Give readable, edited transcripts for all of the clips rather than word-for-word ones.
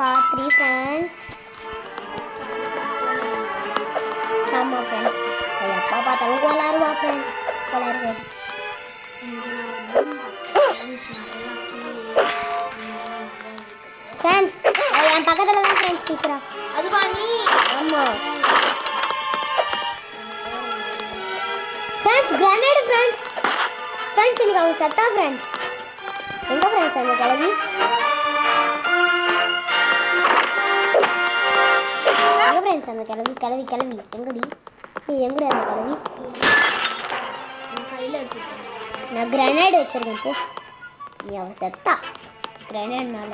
part 3 friends. Sama friends. Kayak papa tahu gua friends. Kolar. Friends, yang பக்கத்துல தான் friends நிக்கிறா. அதுவா நீ? ஆமா. Friends, grenade friends. Friends எனக்கு அவ சத்தா friends. எங்க friends அந்த கிளவி? எங்க friends அந்த கிளவி எங்கடி? எங்கடி அந்த கிளவி? என் கையில வச்சிருக்கேன். நான் grenade வச்சிருக்கேன் போ. நீ அவ சத்தா. grenade-னால.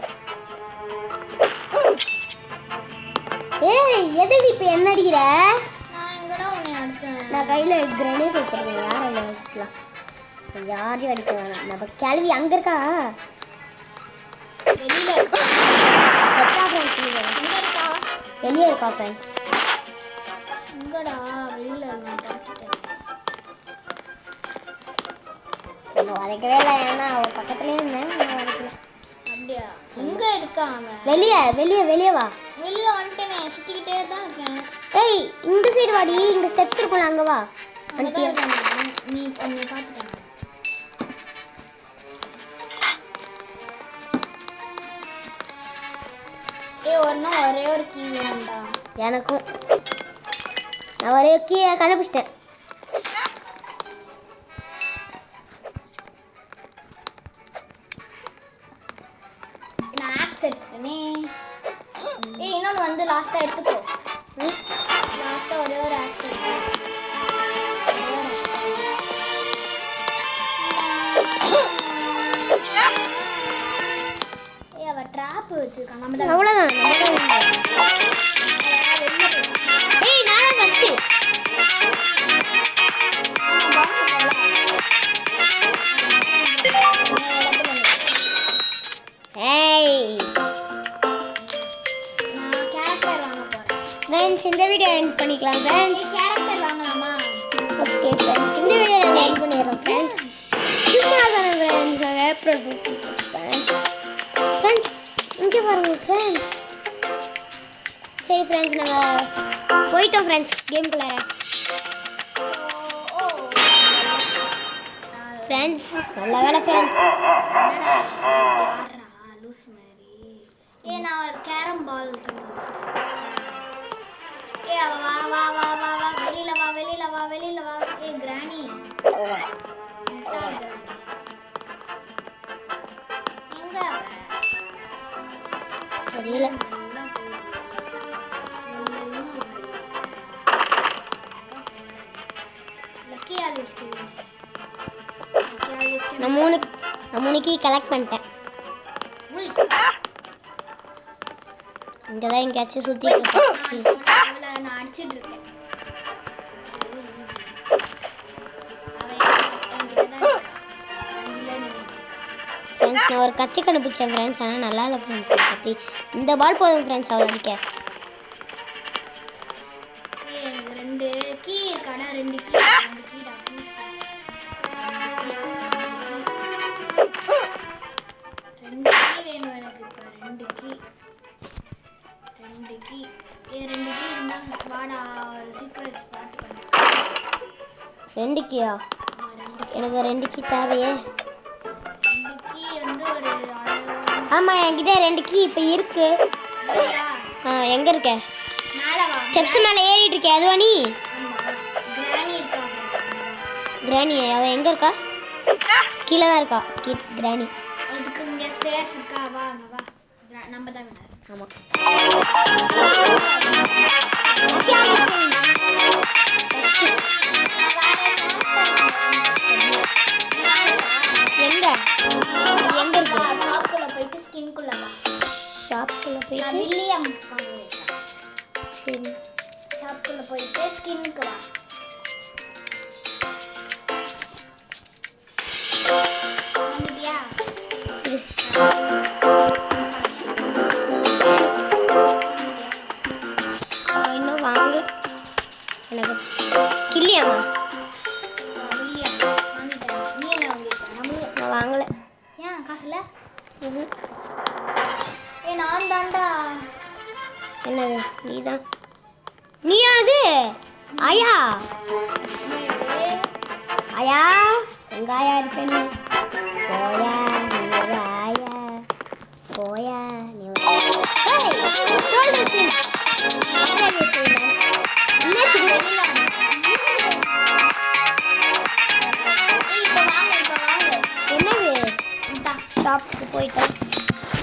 ஏய் எதுக்கு இப்ப என்ன அடிக்குற? நான் எங்கடா உன்னை அடிச்சேன்? நான் கையில grenade வச்சிருக்கேன். யார அடிக்கலாம்? யாரையும் அடிக்க வேணாம். நம்ம கிளவி அங்க இருக்கா? வெளியில இருக்கா? சத்தா friends எங்க இருக்கா? வெளியே இருக்கா friends. எங்கடா? வெளியில நான் பார்த்துட்டேன். நான் வரைக்கவே இல்லை. ஏன்னா அவ பக்கத்துலயே இருந்தேன். நான் வரைக்கல. அப்படியா? எங்க இருக்கான் அவன்? வெளியே வா. வெளியில வந்துட்டேனே, சுத்திக்கிட்டே தான் இருக்கேன். ஏய் இந்த சைடு வாடி. இங்க ஸ்டெப்ஸ் இருக்கும்ல அங்க வா. அங்கதான் இருக்கான். நீ உன்னை பார்த்துட்டேன். ஒரே ஒரு கீ வேணும்டா. எனக்கும் நான் ஒரே கீயை கண்டுபிடிச்சிட்டேன். நான் ஆக்ஸ் எடுத்துட்டேனே. இன்னொன்று வந்து லாஸ்ட்டாக எடுத்துக்கோ. லாஸ்ட்டாக ஒரே ஒரு ஆக்ஸ் எடுத்து. அவ ட்ராப் வச்சிருக்கான். நம்ம தான் அவ்வளோதான். ஏய் நான் ஃபர்ஸ்ட். ஏய் நான் கேரக்டர் வாங்க போறேன். ஃப்ரெண்ட்ஸ் இந்த வீடியோ எண்ட் பண்ணிக்கலாம் ஃப்ரெண்ட்ஸ். கேரக்டர் வாங்கலாமா? ஓகே ஃப்ரெண்ட்ஸ் இந்த வீடியோ நான் எண்ட் பண்ணிடுறோம் ஃப்ரெண்ட்ஸ். சும்மா தானே ஃப்ரெண்ட்ஸ் ஏப்ரல் ஃப்ரெண்ட்ஸ் இங்கே பாருங்க ஃப்ரெண்ட்ஸ். சரி ஃப்ரெண்ட்ஸ் நாங்கள் போயிட்டோம் ஃப்ரெண்ட்ஸ் கேம்குள்ளே. ஃப்ரெண்ட்ஸ் நல்ல வேலை ஃப்ரெண்ட்ஸ். லூஸ் மாதிரி. நான் ஒரு கேரம் பால் கண்டுபிடிச்சேன். அவ வா வா வா வா வா வெளியில வா வெளியில வா வெளியில வா. கிராணி எங்க அவ? தெரியல. Lucky always giving. நான் மூணு கீ கலெக்ட் பண்ணிட்டேன். இங்கே தான் எங்கேயாச்சும் சுற்றி நான் அடிச்சிட்டு இருக்கேன். ஃப்ரெண்ட்ஸ் நான் ஒரு கத்தி கண்டுபிடிச்சேன் ஃப்ரெண்ட்ஸ். ஆனால் நல்லா இல்லை ஃப்ரெண்ட்ஸ் கத்தி. இந்த பால் போதும் ஃப்ரெண்ட்ஸ் அவளை அடிக்க. ரெண்டு கீ இருக்காடா. ரெண்டு கீடா ப்ளீஸ். ரெண்டு கீ வேணும் எனக்கு இப்போ. ரெண்டு கீ இருந்தா வாடா ஒரு சீக்ரெட் ஸ்பாட் பண்ணு. 2 கீயா? எனக்கு 2 கீ தேவையே. 2 கீ வந்து ஒரு ஆமாம் என்கிட்ட 2 கீ இப்போ இருக்கு. எங்கே இருக்க? மேலே வா. ஸ்டெப்ஸ் மேலே ஏறிட்டு இருக்கே அதுவா நீ? கிராணி இருக்கா? கிராணி அவள் எங்கே இருக்கா? கீழே தான் இருக்கா கிராணி. அதுக்கு இங்கே ஸ்டேர்ஸ் இருக்கா? வா அங்கே வா. நம்ம தான் வினர். ஆமாம். எங்கே இருக்கு? ஷாப்புக்குள்ளே போயிட்டு ஸ்கின்குள்ளே வா. ஷாப்புக்குள்ளே போயிட்டு வில்லியம் சரி ஷாப்புக்குள்ளே போயிட்டு ஸ்கின்னுக்கு வா. வந்துட்டியா? இன்னும் வாங்கு. எனக்கு கில்லியாமா? வில்லியம் வந்துட்டேன். நீ என்ன வாங்கியிருக்க? நான் வாங்கலை. ஏன் காசுல? நான் தாண்டா என்னது நீதான் நீயா அது ஆயா ஆயா எங்க ஆயா இருக்க நீ போயா நீ ஒரு ஆயா போயா நீ ஒரு என்னாச்சு வெளியில வாங்க. இப்போ வாங்க என்னது இந்தா. ஷாப்புக்கு போயிட்டேன்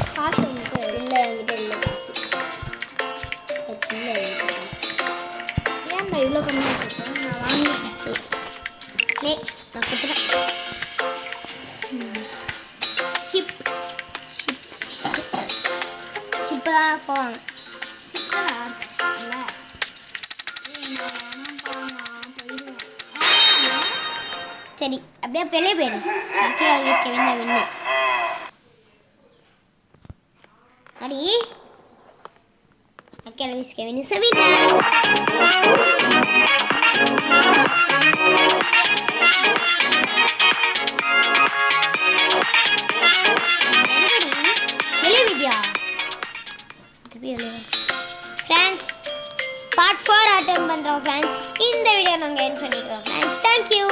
காசு என்கிட்ட இல்லை என்கிட்ட இல்லை இல்லை ஏன்டா இவ்வளோ கம்மியாக இருக்கேன் நான் வாங்கிட்டேன் நான் கொடுத்துட்டேன் ஷிப் ஷிப்பு தான் போவாங்க சரி அப்படியே பெரிய பேர் கெவின் தான் வின்னு அடி Kevin is friends part 4 attend பண்ணுறோம் ஃப்ரெண்ட்ஸ் இந்த வீடியோ நாங்கள் எண்ட் பண்ணிக்கிறோம் ஃப்ரெண்ட்ஸ் தேங்க்யூ